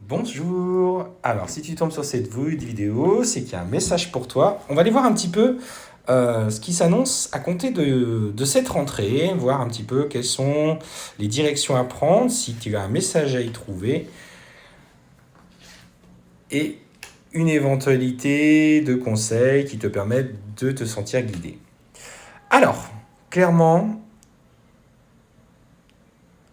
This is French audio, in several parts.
Bonjour. Alors, si tu tombes sur cette vidéo, c'est qu'il y a un message pour toi. On va aller voir un petit peu ce qui s'annonce à compter de cette rentrée, voir un petit peu quelles sont les directions à prendre, si tu as un message à y trouver, et une éventualité de conseils qui te permettent de te sentir guidé. Alors, clairement,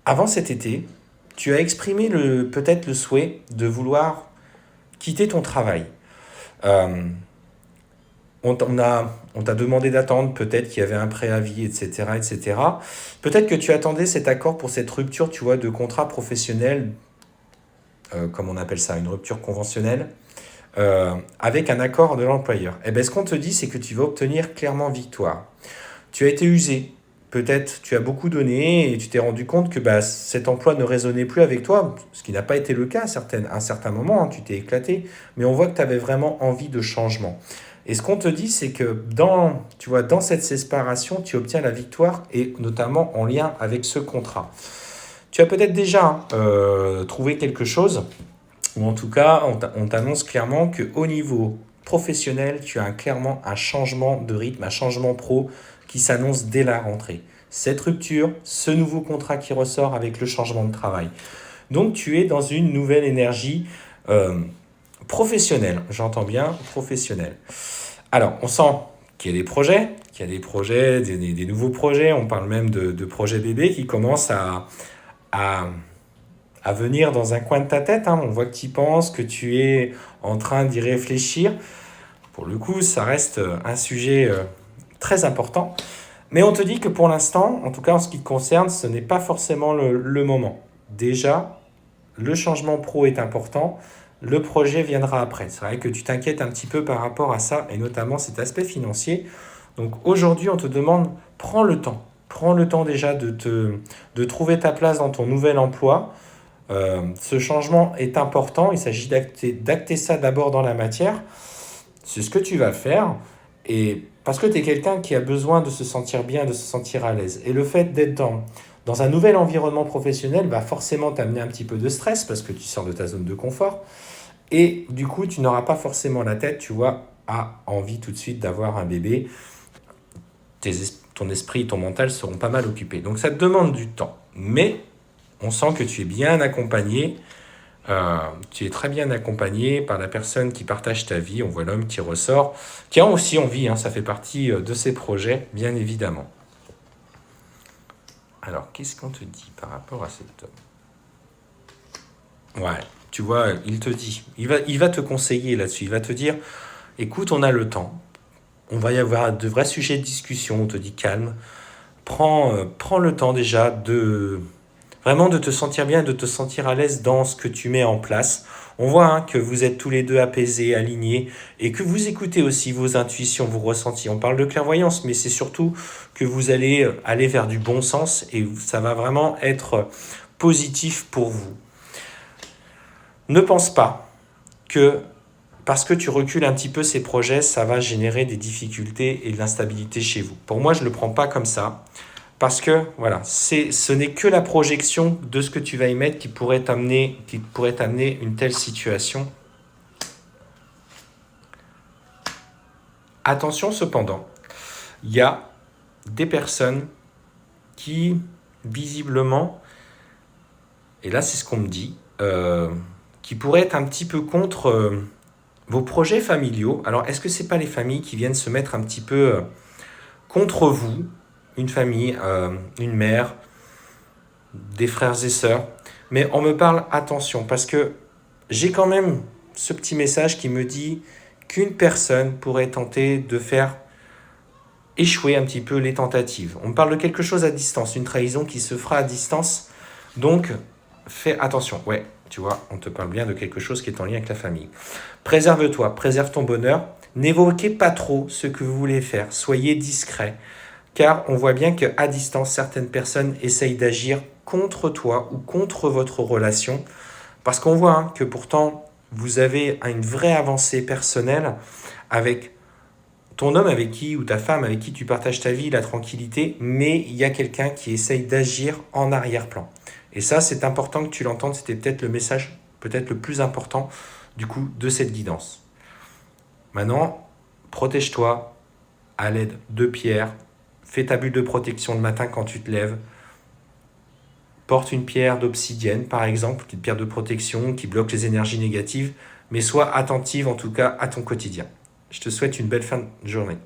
avant cet été, tu as exprimé peut-être le souhait de vouloir quitter ton travail. Euh, on t'a demandé d'attendre, peut-être qu'il y avait un préavis, etc., etc. Peut-être que tu attendais cet accord pour cette rupture, tu vois, de contrat professionnel, comme on appelle ça, une rupture conventionnelle, avec un accord de l'employeur. Eh bien, ce qu'on te dit, c'est que tu vas obtenir clairement victoire. Tu as été usé. Peut-être tu as beaucoup donné et tu t'es rendu compte que bah, cet emploi ne résonnait plus avec toi, ce qui n'a pas été le cas à un certain moment, hein, tu t'es éclaté, mais on voit que tu avais vraiment envie de changement. Et ce qu'on te dit, c'est que tu vois, dans cette séparation, tu obtiens la victoire et notamment en lien avec ce contrat. Tu as peut-être déjà trouvé quelque chose, ou en tout cas, on t'annonce clairement qu'au niveau professionnel, tu as clairement un changement de rythme, un changement pro qui s'annonce dès la rentrée. Cette rupture, ce nouveau contrat qui ressort avec le changement de travail. Donc tu es dans une nouvelle énergie euh, professionnelle, j'entends bien professionnelle. Alors on sent qu'il y a des projets, des nouveaux projets, on parle même de projets bébés qui commencent à, à venir dans un coin de ta tête, hein. On voit que tu y penses, que tu es en train d'y réfléchir. Pour le coup, ça reste un sujet très important. Mais on te dit que pour l'instant, en tout cas en ce qui te concerne, ce n'est pas forcément le moment. Déjà, le changement pro est important, le projet viendra après. C'est vrai que tu t'inquiètes un petit peu par rapport à ça, et notamment cet aspect financier. Donc aujourd'hui, on te demande, prends le temps. Prends le temps déjà de trouver ta place dans ton nouvel emploi. Ce changement est important, il s'agit d'acter ça d'abord dans la matière. C'est ce que tu vas faire. Et parce que tu es quelqu'un qui a besoin de se sentir bien, de se sentir à l'aise. Et le fait d'être dans un nouvel environnement professionnel va forcément t'amener un petit peu de stress parce que tu sors de ta zone de confort. Et du coup, tu n'auras pas forcément la tête, tu vois, à envie tout de suite d'avoir un bébé. Ton esprit, ton mental seront pas mal occupés. Donc ça te demande du temps. Mais on sent que tu es bien accompagné. Tu es très bien accompagné par la personne qui partage ta vie. On voit l'homme qui ressort, qui a aussi envie, hein, ça fait partie de ses projets, bien évidemment. Alors, qu'est-ce qu'on te dit par rapport à cet homme? Ouais, tu vois, il te dit, il va te conseiller là-dessus. Il va te dire, écoute, on a le temps. On va y avoir de vrais sujets de discussion. On te dit calme. Prends le temps déjà vraiment de te sentir bien, de te sentir à l'aise dans ce que tu mets en place. On voit hein, que vous êtes tous les deux apaisés, alignés, et que vous écoutez aussi vos intuitions, vos ressentis. On parle de clairvoyance, mais c'est surtout que vous allez aller vers du bon sens, et ça va vraiment être positif pour vous. Ne pense pas que parce que tu recules un petit peu ces projets, ça va générer des difficultés et de l'instabilité chez vous. Pour moi, je ne le prends pas comme ça. Parce que voilà, ce n'est que la projection de ce que tu vas y mettre qui pourrait t'amener une telle situation. Attention cependant, il y a des personnes qui visiblement, et là c'est ce qu'on me dit, qui pourraient être un petit peu contre vos projets familiaux. Alors est-ce que ce n'est pas les familles qui viennent se mettre un petit peu contre vous, une famille, une mère, des frères et sœurs. Mais on me parle attention parce que j'ai quand même ce petit message qui me dit qu'une personne pourrait tenter de faire échouer un petit peu les tentatives. On me parle de quelque chose à distance, une trahison qui se fera à distance. Donc, fais attention. Ouais, tu vois, on te parle bien de quelque chose qui est en lien avec la famille. Préserve-toi, préserve ton bonheur. N'évoquez pas trop ce que vous voulez faire. Soyez discret. Car on voit bien qu'à distance, certaines personnes essayent d'agir contre toi ou contre votre relation. Parce qu'on voit hein, que pourtant, vous avez une vraie avancée personnelle avec ton homme avec qui, ou ta femme avec qui tu partages ta vie, la tranquillité, mais il y a quelqu'un qui essaye d'agir en arrière-plan. Et ça, c'est important que tu l'entendes, c'était peut-être le message peut-être le plus important du coup de cette guidance. Maintenant, protège-toi à l'aide de pierres. Fais ta bulle de protection le matin quand tu te lèves. Porte une pierre d'obsidienne, par exemple, une pierre de protection qui bloque les énergies négatives, mais sois attentive en tout cas à ton quotidien. Je te souhaite une belle fin de journée.